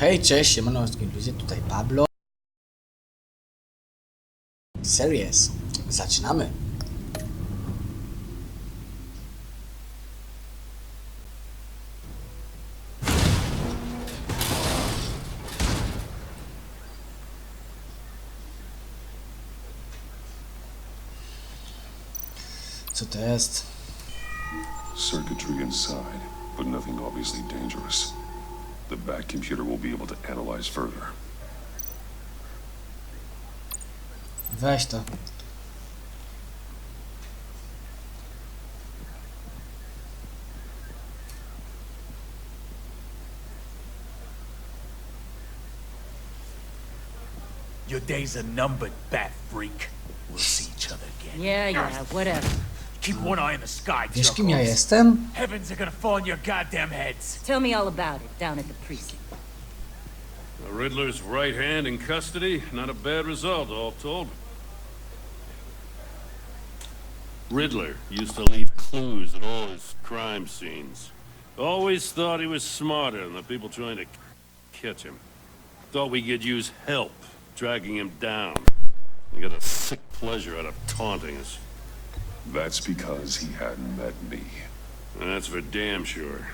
Hej, cześć, siemano, ludzie, tutaj Pablo. Series. Zaczynamy. Co to jest? Circuitry inside, but nothing obviously dangerous. The back computer will be able to analyze further. Weź to. Your days are numbered, bat freak. We'll see each other again. Yeah, whatever. Keep one eye in the sky, Wiesz, kim ja Chuckles. jestem? Heavens are gonna fall on your goddamn heads. Tell me all about it down at the precinct. The Riddler's right hand in custody. Not a bad result, all told. Riddler used to leave clues at all his crime scenes. Always thought he was smarter than the people trying to catch him. Thought we could use help dragging him down. He got a sick pleasure out of taunting us. That's because he hadn't met me. That's for damn sure.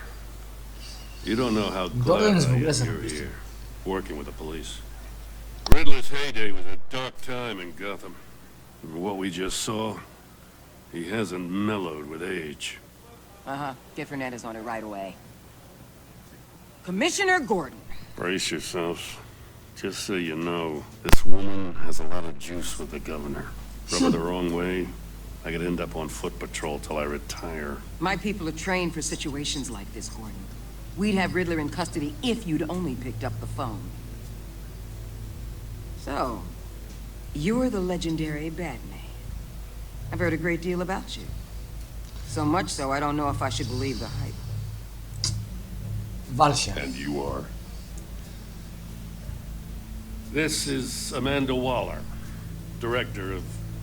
You don't know how Problem glad is I am w ogóle you're here, working with the police. Riddler's heyday was a dark time in Gotham. What we just saw, he hasn't mellowed with age. Get Fernandez on it right away. Commissioner Gordon. Brace yourselves. Just so you know, this woman has a lot of juice with the governor. Rub her the wrong way, I could end up on foot patrol till I retire. My people are trained for situations like this, Gordon. We'd have Riddler in custody if you'd only picked up the phone. So, you're the legendary Batman. I've heard a great deal about you. So much so, I don't know if I should believe the hype. Wal się. And you are? This is Amanda Waller, director of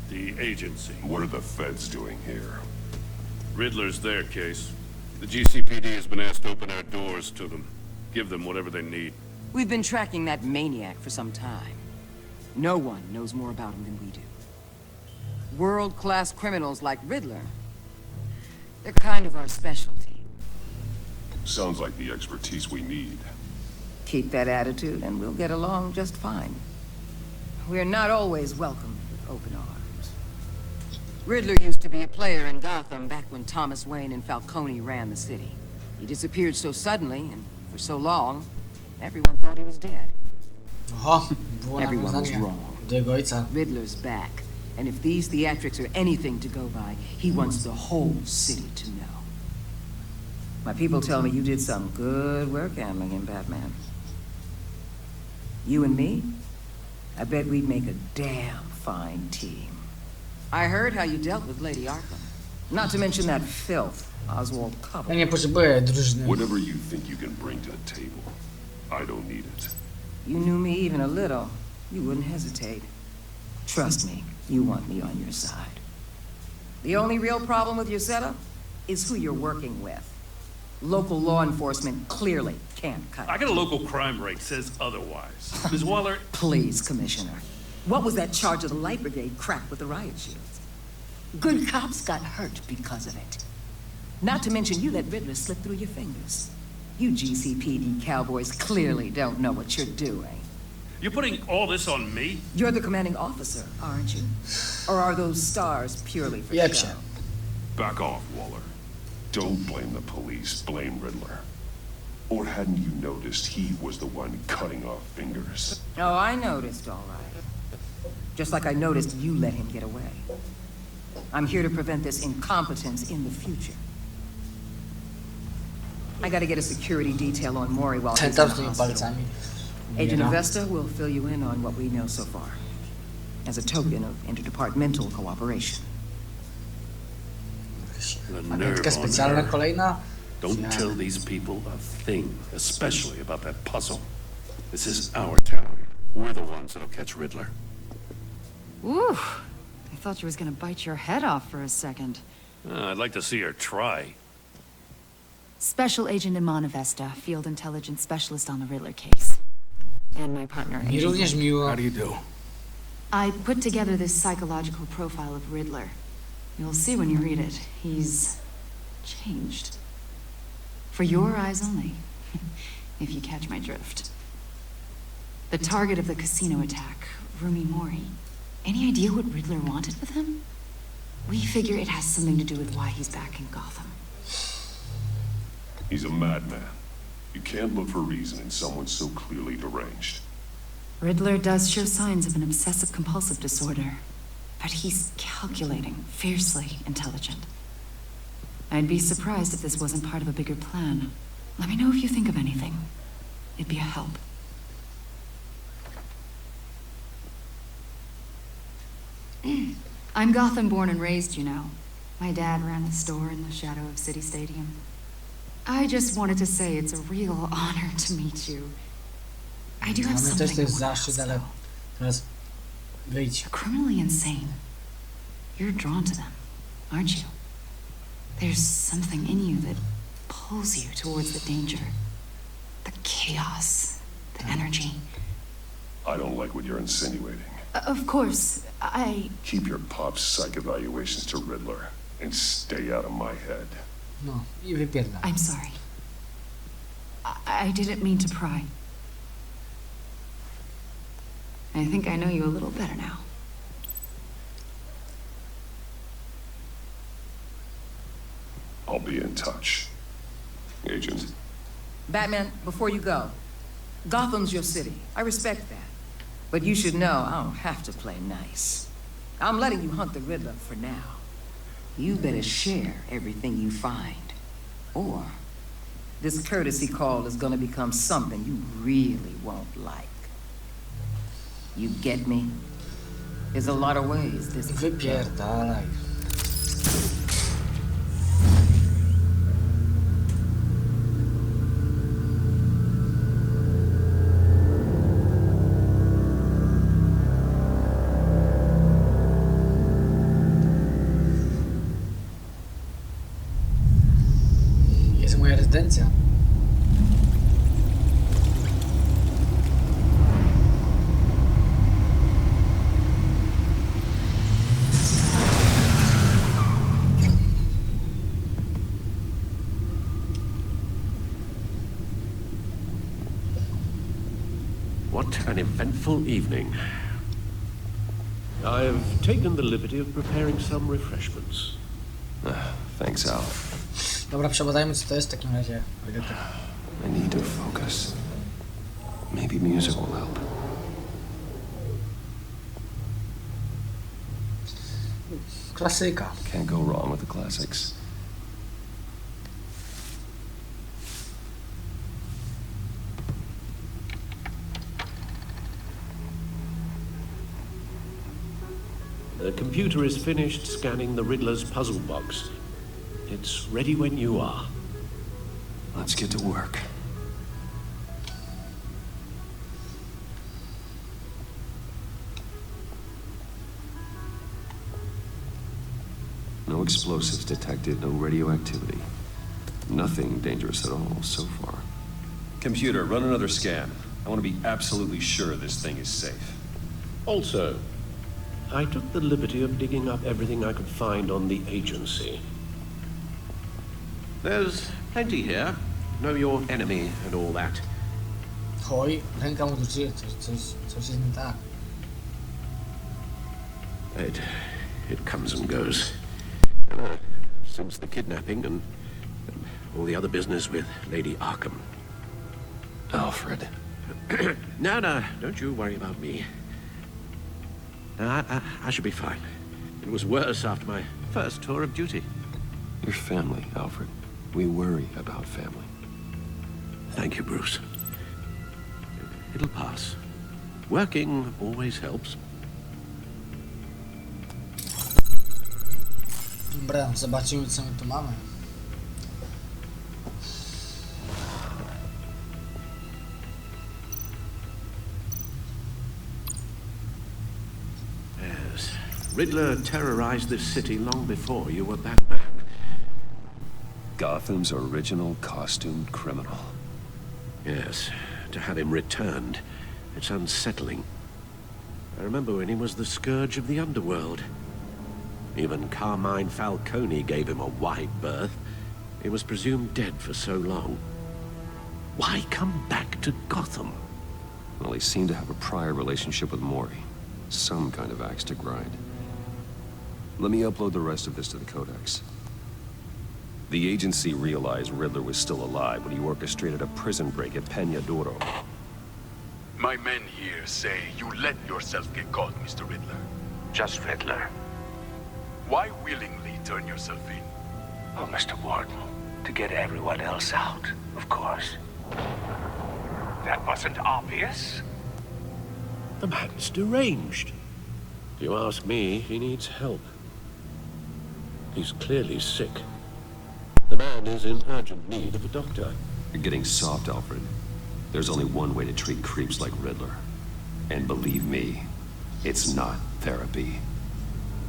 the agency. What are the feds doing here? Riddler's their case. The GCPD has been asked to open our doors to them. Give them whatever they need. We've been tracking that maniac for some time. No one knows more about him than we do. World-class criminals like Riddler, they're kind of our specialty. Sounds like the expertise we need. Keep that attitude and we'll get along just fine. We're not always welcomed with open arms. Riddler used to be a player in Gotham back when Thomas Wayne and Falcone ran the city. He disappeared so suddenly and for so long, everyone thought he was dead. Oho, było Everyone was nawiązanie wrong. do jego ojca. Riddler's back, and if these theatrics are anything to go by, he wants the whole city to know. My people tell me you did some good work handling him, Batman. You and me? I bet we'd make a damn fine team. I heard how you dealt with Lady Arkham. Not to mention that filth, Oswald Ja Cobblepot. nie potrzebuję drużyny. Whatever you think you can bring to the table, I don't need it. You knew me even a little, you wouldn't hesitate. Trust me, you want me on your side. The only real problem with your setup is who you're working with. Local law enforcement clearly can't cut it. I got a local crime rate says otherwise. Ms. Waller, Please, Commissioner. What was that charge of the Light Brigade cracked with the riot shields? Good cops got hurt because of it. Not to mention you let Riddler slip through your fingers. You GCPD cowboys clearly don't know what you're doing. you're putting all this on me? You're the commanding officer, aren't you? Or are those stars purely for Jeb show? się. Back off, Waller. Don't blame the police, blame Riddler. Or hadn't you noticed he was the one cutting off fingers? Oh, I noticed, all right. Just like I noticed you let him get away. I'm here to prevent this incompetence in the future. I gotta get a security detail on Mori while Ten he's in tam the z tymi hospital. palcami. Agent Nie, no. Avesta will fill you in on what we know so far, as a token of interdepartmental cooperation. The Agentka nerve on specjalna her. kolejna. Don't Yeah. tell these people a thing, especially about that puzzle. This is our town. We're the ones that'll catch Riddler. Ooh, I thought you was gonna bite your head off for a second. I'd like to see her try. Special Agent Iman Avesta, Field Intelligence Specialist on the Riddler case. and my partner. Mi również miło. How do you do? I put together this psychological profile of Riddler. You'll see when you read it. He's changed. For your eyes only, if you catch my drift. The target of the casino attack, Rumi Mori. Any idea what Riddler wanted with him? We figure it has something to do with why he's back in Gotham. He's a madman. You can't look for reason in someone so clearly deranged. Riddler does show signs of an obsessive-compulsive disorder, but he's calculating, fiercely intelligent. I'd be surprised if this wasn't part of a bigger plan. Let me know if you think of anything. It'd be a help. I'm Gotham born and raised, you know. My dad ran a store in the shadow of City Stadium. I just wanted to say it's a real honor to meet you. I do have Dla mnie something też to jest I want zaszczyt, else, ale though. teraz wyjdź. You're criminally insane. You're drawn to them, aren't you? There's something in you that pulls you towards the danger. The chaos, the energy. I don't like what you're insinuating. Of course, Keep your pop's psych evaluations to Riddler and stay out of my head. No i wypierdam. I'm sorry. I didn't mean to pry. I think I know you a little better now. I'll be in touch. Agent. Batman, before you go, Gotham's your city. I respect that. But you should know I don't have to play nice. I'm letting you hunt the Riddler for now. You better share everything you find. Or this courtesy call is gonna become something you really won't like. You get me? There's a lot of ways this could go. Wypierdalaj. Jest moja rezydencja. What an eventful evening. I've taken the liberty of preparing some refreshments. Thanks, Al. Dobra, przebadajmy co to jest w takim razie. I need to focus. Maybe music will help. Klasyka. Can't go wrong with the classics. The computer is finished scanning the Riddler's puzzle box. It's ready when you are. Let's get to work. No explosives detected, no radioactivity. Nothing dangerous at all so far. Computer, run another scan. I want to be absolutely sure this thing is safe. Also, I took the liberty of digging up everything I could find on the agency. There's plenty here. Know your enemy and all that. Oj, ręka mu drży, coś jest nie tak. It comes and goes. Since the kidnapping and all the other business with Lady Arkham. Alfred. No, don't you worry about me. I should be fine. It was worse after my first tour of duty. Your family, Alfred. We worry about family. Thank you, Bruce. It'll pass. Working always helps. Dobra, zobaczymy co my tu mamy. Yes. Riddler terrorized this city long before you were Batman. Gotham's original costumed criminal. Yes. To have him returned It's unsettling. I remember when he was the scourge of the underworld. Even Carmine Falcone gave him a wide berth. He was presumed dead for so long. Why come back to Gotham? Well, he seemed to have a prior relationship with Mori. Some kind of axe to grind. Let me upload the rest of this to the Codex. The agency realized Riddler was still alive when he orchestrated a prison break at Peñadoro. My men here say you let yourself get caught, Mr. Riddler. Just Riddler. Why willingly turn yourself in? Oh, Mr. Warden, to get everyone else out, of course. That wasn't obvious. The man's deranged. If you ask me, he needs help. He's clearly sick. The man is in urgent need of a doctor. You're getting soft, Alfred. There's only one way to treat creeps like Riddler. And believe me, it's not therapy.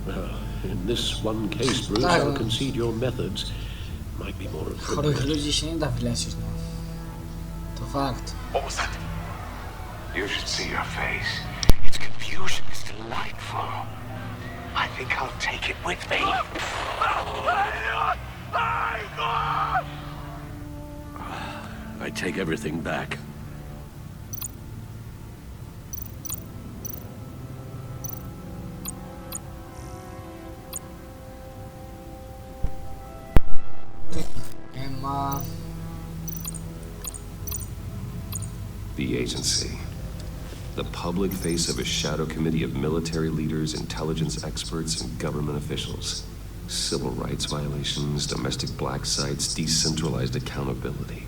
Well, in this one case, Bruce, I'll concede your methods might be more Chorych appropriate. ludzi się nie da wyleczyć, no. To fakt. What was that? You should see your face. Its confusion is delightful. I think I'll take it with me. I take everything back. Emma. The agency. The public face of a shadow committee of military leaders, intelligence experts, and government officials. Civil rights violations, domestic black sites, decentralized accountability.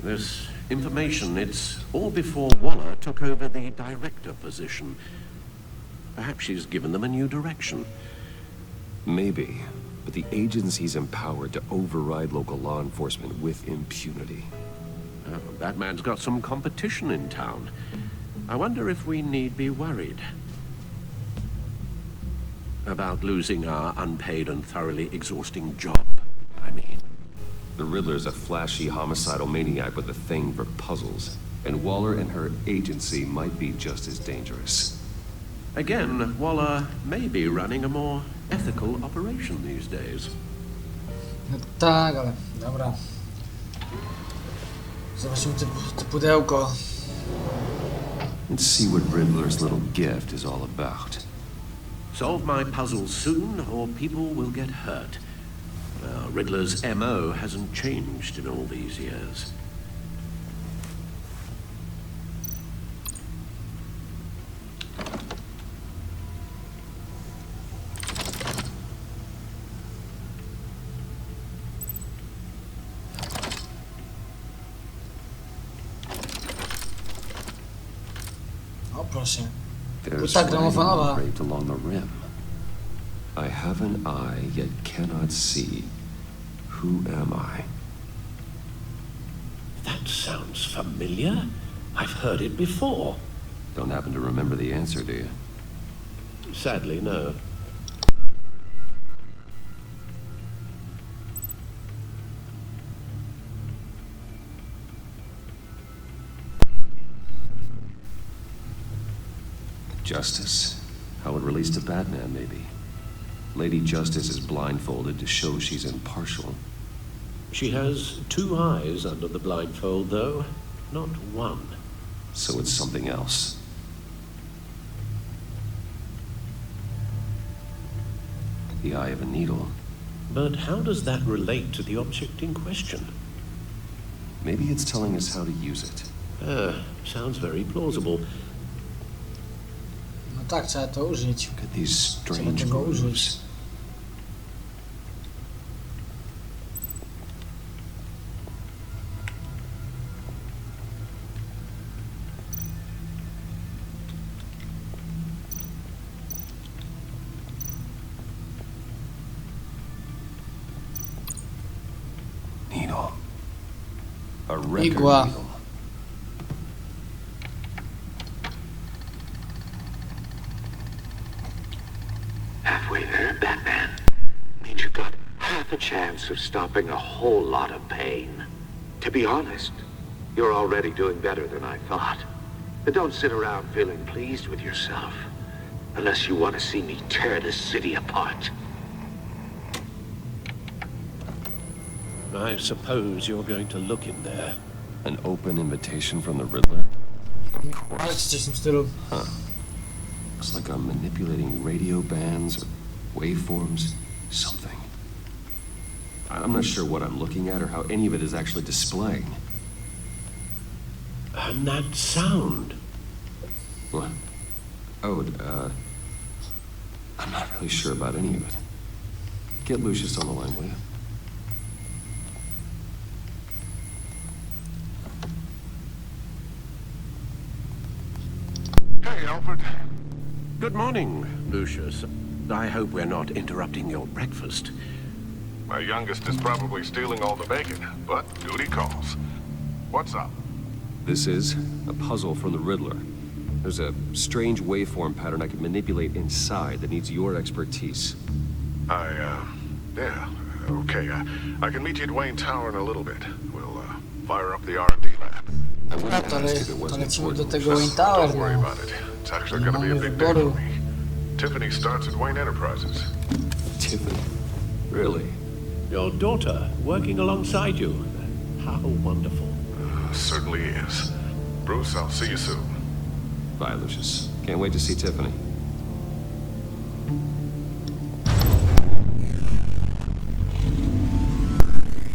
This information, it's all before Waller took over the director position. Perhaps she's given them a new direction. Maybe, but the agency's empowered to override local law enforcement with impunity. Oh, Batman's got some competition in town. I wonder if we need be worried about losing our unpaid and thoroughly exhausting job, I mean. The Riddler's a flashy homicidal maniac with a thing for puzzles, and Waller and her agency might be just as dangerous. Again, Waller may be running a more ethical operation these days. No tak, ale dobra. Zobaczymy to pudełko. Let's see what Riddler's little gift is all about. Solve my puzzles soon, or people will get hurt. Riddler's MO hasn't changed in all these years. O proszę. There's Płyta gramofonowa. writing engraved along the rim. I have an eye, yet cannot see. Who am I? That sounds familiar. I've heard it before. Don't happen to remember the answer, do you? Sadly, no. Justice. How it relates to Batman, maybe. Lady Justice is blindfolded to show she's impartial. She has two eyes under the blindfold, though, not one. So it's something else. The eye of a needle. But how does that relate to the object in question? Maybe it's telling us how to use it. Sounds very plausible. No tak, trzeba to użyć. Look at these Trzeba strange tego użyć. grooves. Needle. A record Igła. needle. Halfway there, Batman. Means you've got half a chance of stopping a whole lot of pain. To be honest, you're already doing better than I thought. But don't sit around feeling pleased with yourself. Unless you want to see me tear this city apart. I suppose you're going to look in there. An open invitation from the Riddler? Ale czy coś w tym stylu. Huh. Looks like I'm manipulating radio bands or waveforms. Something. I'm not sure what I'm looking at or how any of it is actually displaying. And that sound. What? Oh, I'm not really sure about any of it. Get Lucius on the line, will you? Hey, Alfred. Good morning, Lucius. I hope we're not interrupting your breakfast. My youngest is probably stealing all the bacon, but duty calls. What's up? This is a puzzle from the Riddler. There's a strange waveform pattern I can manipulate inside that needs your expertise. Yeah, okay. I can meet you at Wayne Tower in a little bit. We'll, fire up the R&D lab. I wouldn't To ask if it wasn't lecimy do important. tego Wayne Tower, Don't worry no. about it. It's actually gonna be a big day for me. Tiffany starts at Wayne Enterprises. Tiffany? Really? Your daughter working alongside you. How wonderful. Certainly is. Bruce, I'll see you soon. Bye, Lucius. Can't wait to see Tiffany.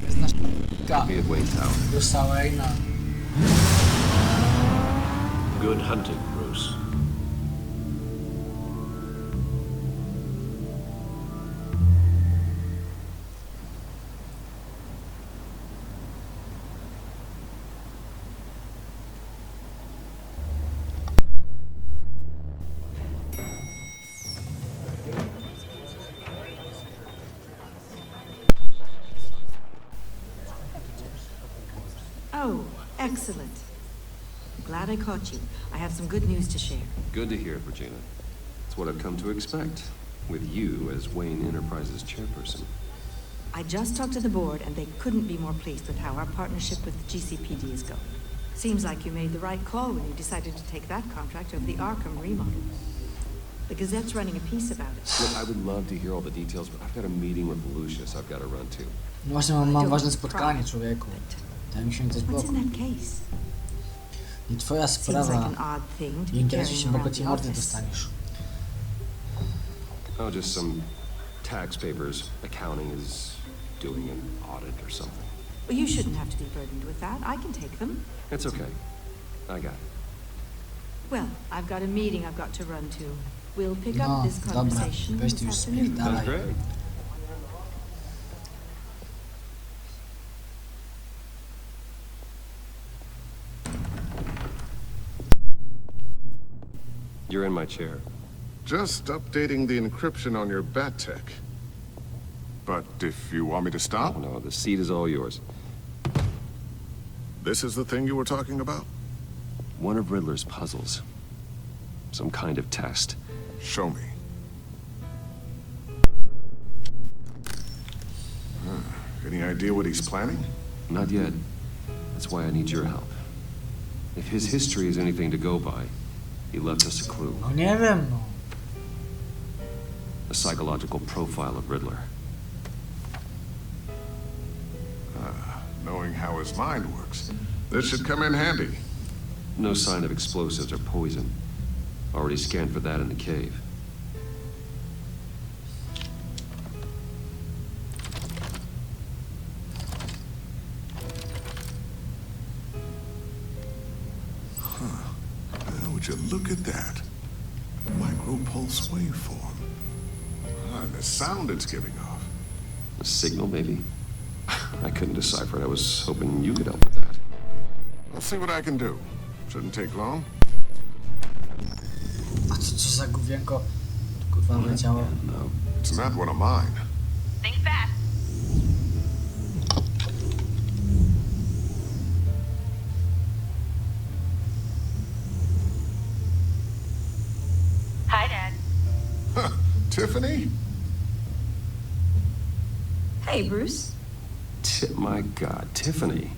Jest nasz Be at Wayne Tower. Bruce'a Wayne'a. Good hunting, Bruce. Oh, excellent. Glad I caught you. I have some good news to share. Good to hear, Regina. It's what I've come to expect, with you as Wayne Enterprises chairperson. I just talked to the board, and they couldn't be more pleased with how our partnership with the GCPD is going. Seems like you made the right call when you decided to take that contract over the Arkham remodel. The Gazette's running a piece about it. Look, I would love to hear all the details, but I've got a meeting with Lucius I've got to run to. No właśnie mam ważne spotkanie, człowieku. Daj mi się coś What's bloku. in that case? Nie twoja Seems like sprawa. an odd thing to Nie be interesuj się, carrying bo around ci the mordy office. dostaniesz. Oh, just some tax papers. Accounting is doing an audit or something. Well, you shouldn't have to be burdened with that. I can take them. It's okay. I got it. Well, I've got a meeting I've got to run to. We'll pick No, up this dobra, conversation weź this ty już afternoon. Sounds spierdalaj. great. You're in my chair. Just updating the encryption on your bat tech. But if you want me to Oh, stop, no, the seat is all yours. this is the thing you were talking about? One of Riddler's puzzles. Some kind of test. Show me. Any idea what he's planning? Not yet. That's why I need your help. If his history is anything to go by, he left us a clue. No nie wiem, no. A psychological profile of Riddler. Knowing how his mind works, this should come in handy. No sign of explosives or poison. Already scanned for that in the cave. Would you look at that? Micropulse waveform. And the sound it's giving off. A signal, maybe? I couldn't decipher it. I was hoping you could help with that. I'll see what I can do. Shouldn't take long. A co za główienko? Kurwa wleciało. No. It's not one of mine. Think fast. Hi, Dad. Huh, Tiffany? Hey, Bruce. My God, Tiffany.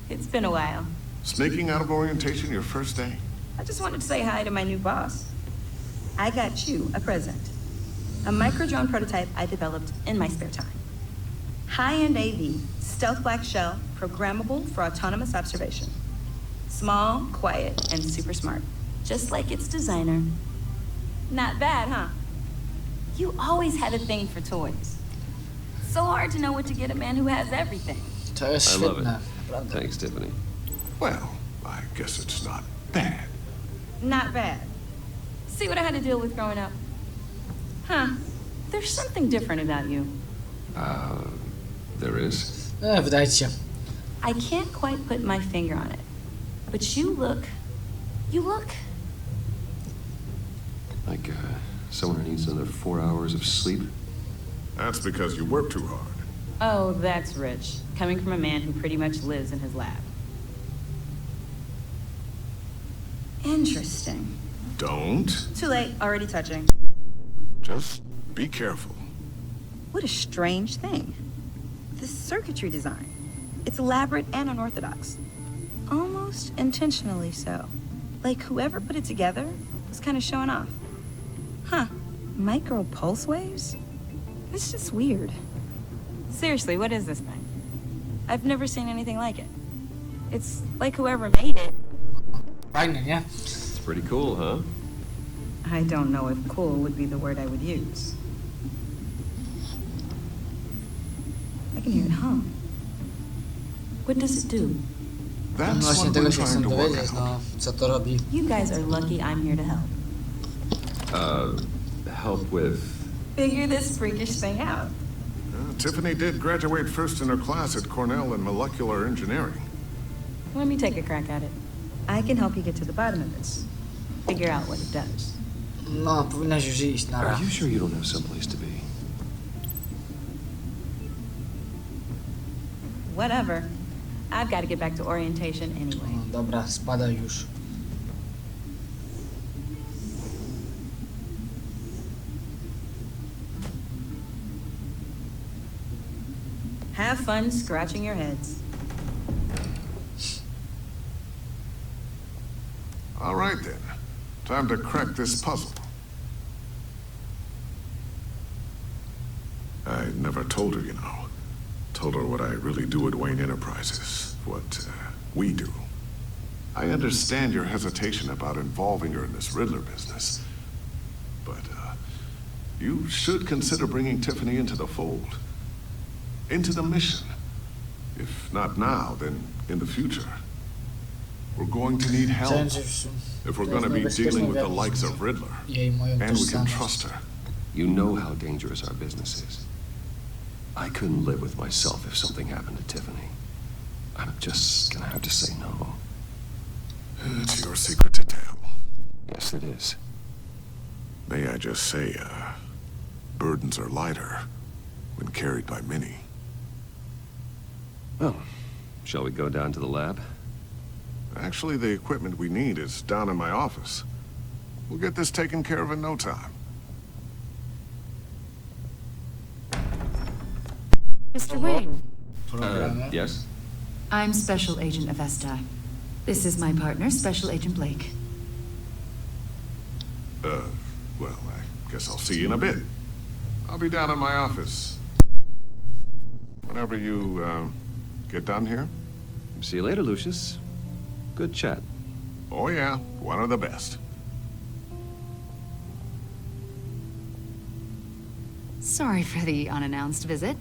It's been a while. Sneaking out of orientation your first day? I just wanted to say hi to my new boss. I got you a present. A micro-drone prototype I developed in my spare time. High-end AV, stealth black shell, programmable for autonomous observation. Small, quiet, and super smart. Just like its designer. Not bad, huh? You always had a thing for toys. So hard to know what to get a man who has everything. I love it. Thanks, Tiffany. Well, I guess it's not bad. Not bad. See what I had to deal with growing up? Huh. There's something different about you. There is? Wydaje ci się. I can't quite put my finger on it. But you look... Like, someone who needs another 4 hours of sleep? That's because you work too hard. Oh, that's rich. Coming from a man who pretty much lives in his lab. Interesting. Don't. Too late. Already touching. Just be careful. What a strange thing. This circuitry design. It's elaborate and unorthodox. Almost intentionally so. Like whoever put it together was kind of showing off. Huh. Micro pulse waves? It's just weird. Seriously, what is this thing? I've never seen anything like it. It's like whoever made it. Fajne, nie? It's pretty cool, huh? I don't know if cool would be the word I would use. I can hear it hum. What does it do? No That's właśnie what tego we're się chcę trying to work dowiedzieć, out. no, co to robi. You guys are lucky I'm here to help. Help with... Figure this freakish thing out. Tiffany did graduate first in her class at Cornell in molecular engineering. Let me take a crack at it. I can help you get to the bottom of this. Figure out what it does. No, powinnaś już iść, nara. Are you sure you don't have someplace to be? Whatever. I've got to get back to orientation anyway. No, dobra, spadaj już. Have fun scratching your heads. All right then. Time to crack this puzzle. I never told her, you know. Told her what I really do at Wayne Enterprises. What we do. I understand your hesitation about involving her in this Riddler business. But, you should consider bringing Tiffany into the fold. Into the mission. If not now, then in the future. We're going to need help. If we're going to be dealing with the likes of Riddler. And we can trust her. You know how dangerous our business is. I couldn't live with myself if something happened to Tiffany. I'm just gonna have to say no. It's your secret to tell. Yes, it is. May I just say, burdens are lighter when carried by many. Well, shall we go down to the lab? Actually, the equipment we need is down in my office. We'll get this taken care of in no time. Mr. Wayne, Yes? I'm Special Agent Avesta. This is my partner, Special Agent Blake. Well, I guess I'll see you in a bit. I'll be down in my office. Whenever you, get done here. See you later, Lucius. Good chat. Oh yeah, one of the best. Sorry for the unannounced visit.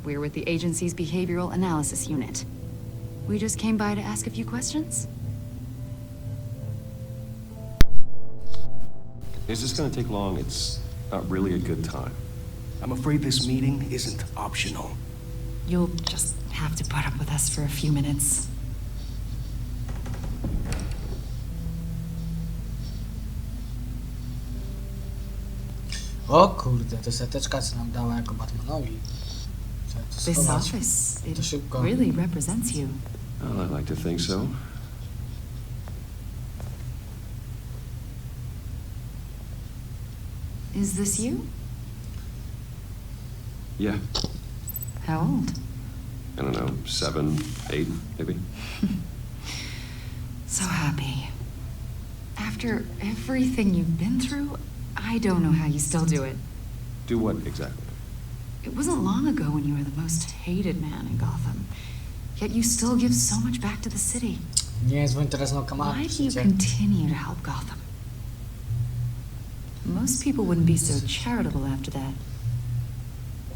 We're with the agency's Behavioral Analysis Unit. We just came by to ask a few questions. Is this gonna take long? It's not really a good time. I'm afraid this meeting isn't optional. You'll just have to put up with us for a few minutes. O kurde, to seteczka co nam dała jako Batmanowi. Trzeba to This schować. office, To it szybko. really represents you. Well, I like to think so. Is this you? Yeah. How old? I don't know, 7, 8, maybe? So happy. After everything you've been through, I don't know how you still do it. Do what exactly? It wasn't long ago when you were the most hated man in Gotham. Yet you still give so much back to the city. Nie jest interesną kamerą. Why do you continue to help Gotham? Most people wouldn't be so charitable after that.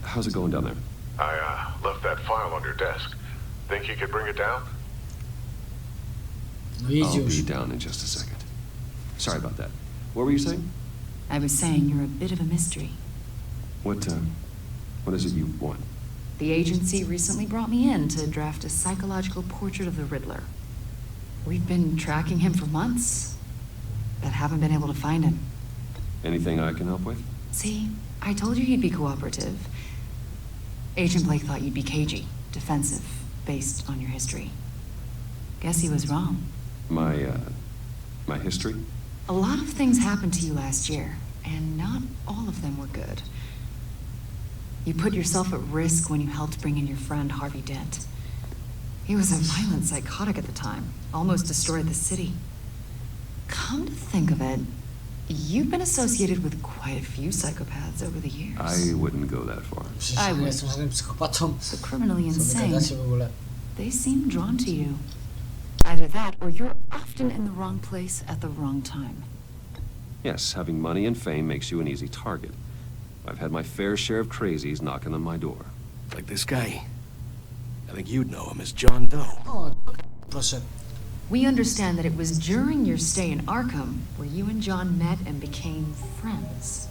How's it going down there? I left that file on your desk. Think you could bring it down? No idź I'll już. be down in just a second. Sorry about that. What were you saying? I was saying you're a bit of a mystery. What is it you want? The agency recently brought me in to draft a psychological portrait of the Riddler. We've been tracking him for months, but haven't been able to find him. Anything I can help with? See, I told you he'd be cooperative. Agent Blake thought you'd be cagey, defensive, based on your history. Guess he was wrong. My history? A lot of things happened to you last year, and not all of them were good. You put yourself at risk when you helped bring in your friend Harvey Dent. He was a violent psychotic at the time, almost destroyed the city. Come to think of it, you've been associated with quite a few psychopaths over the years. I wouldn't go that far. I would. Jestem żadnym psychopatą. So criminally Co wy insane. gadacie w ogóle? They seem drawn to you. Either that, or you're often in the wrong place at the wrong time. Yes, having money and fame makes you an easy target. I've had my fair share of crazies knocking on my door. Like this guy. I think you'd know him as John Doe. O, proszę. We understand that it was during your stay in Arkham where you and John met and became friends.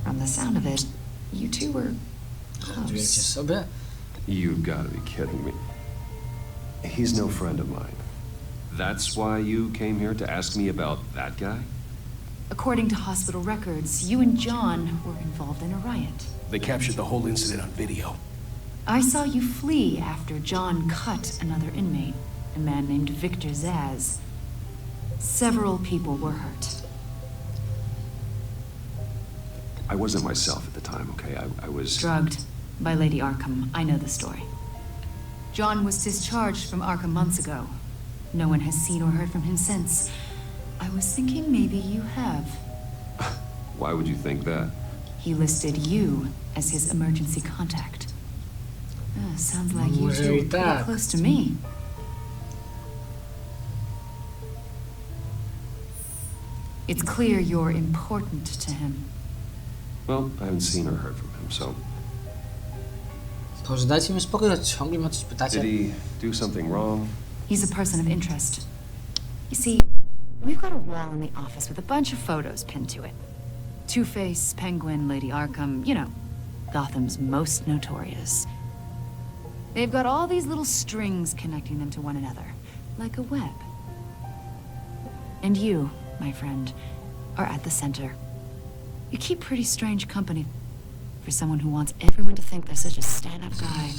From the sound of it, you two were Żartujecie close. sobie? You've got to be kidding me. He's no friend of mine. That's why you came here to ask me about that guy? According to hospital records, you and John were involved in a riot. They captured the whole incident on video. I saw you flee after John cut another inmate, a man named Victor Zaz. Several people were hurt. I wasn't myself at the time, okay? I was... Drugged by Lady Arkham. I know the story. John was discharged from Arkham months ago. No one has seen or heard from him since. I was thinking maybe you have. Why would you think that? He listed you as his emergency contact. Sounds like you two were pretty close to me. It's clear you're important to him. Well, I haven't seen or heard from him, so... Boże, dajcie mi spokój, ciągle mnie o coś pytacie. Did he do something wrong? He's a person of interest. You see, we've got a wall in the office with a bunch of photos pinned to it. Two-Face, Penguin, Lady Arkham, you know, Gotham's most notorious. They've got all these little strings connecting them to one another, like a web. And you, my friend, are at the center. You keep pretty strange company for someone who wants everyone to think they're such a stand-up guy.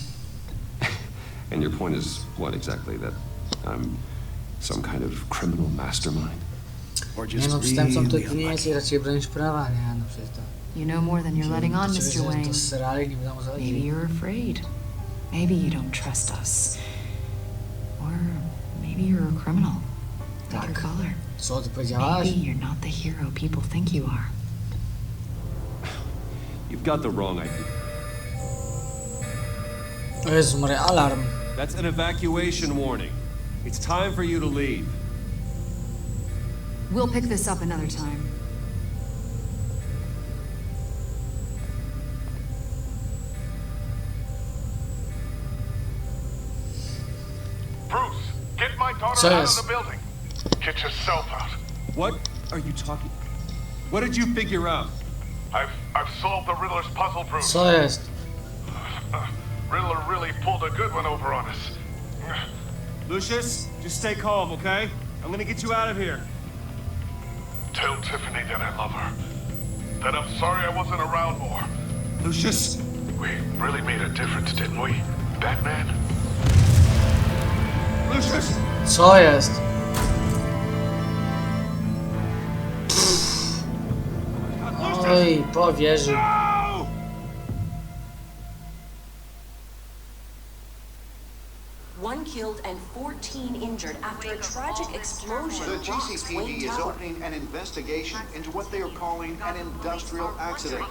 And your point is what exactly? That I'm some kind of criminal mastermind? Or Nie just no, przestępcą to really ty nie jest i raczej bronisz prawa, nie? No przecież to... You know more than you're letting on, Mr. Wayne. To serali, nie wiadomo co Maybe chodzi. you're afraid. Maybe you don't trust us. Or maybe you're a criminal. Like your color. Co ty powiedziałaś? Maybe you're not the hero people think you are. You've got the wrong idea. O Jezu, Maria, alarm. That's an evacuation warning. It's time for you to leave. We'll pick this up another time. Bruce, get my daughter Co out jest? of the building. Get yourself out. What are you talking? What did you figure out? I've solved the Riddler's puzzle, Bruce. Co jest? Riddler really pulled a good one over on us. Lucius, just stay calm, okay? I'm gonna get you out of here. Tell Tiffany that I love her. That I'm sorry I wasn't around more. Lucius! We really made a difference, didn't we? Batman? Lucius! Co jest? Oj, powierzył. No! One killed and 14 injured after a tragic explosion The rocks Wayne GCPD is Tower. opening an investigation into what they are calling an industrial accident.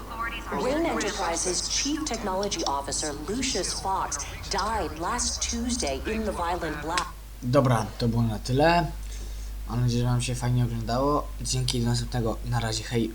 Wayne Enterprises Chief Technology Officer Lucius Fox died last Tuesday in the violent blast. Dobra, to było na tyle. Mam nadzieję, że wam się fajnie oglądało. Dzięki, do następnego. Na razie, hej.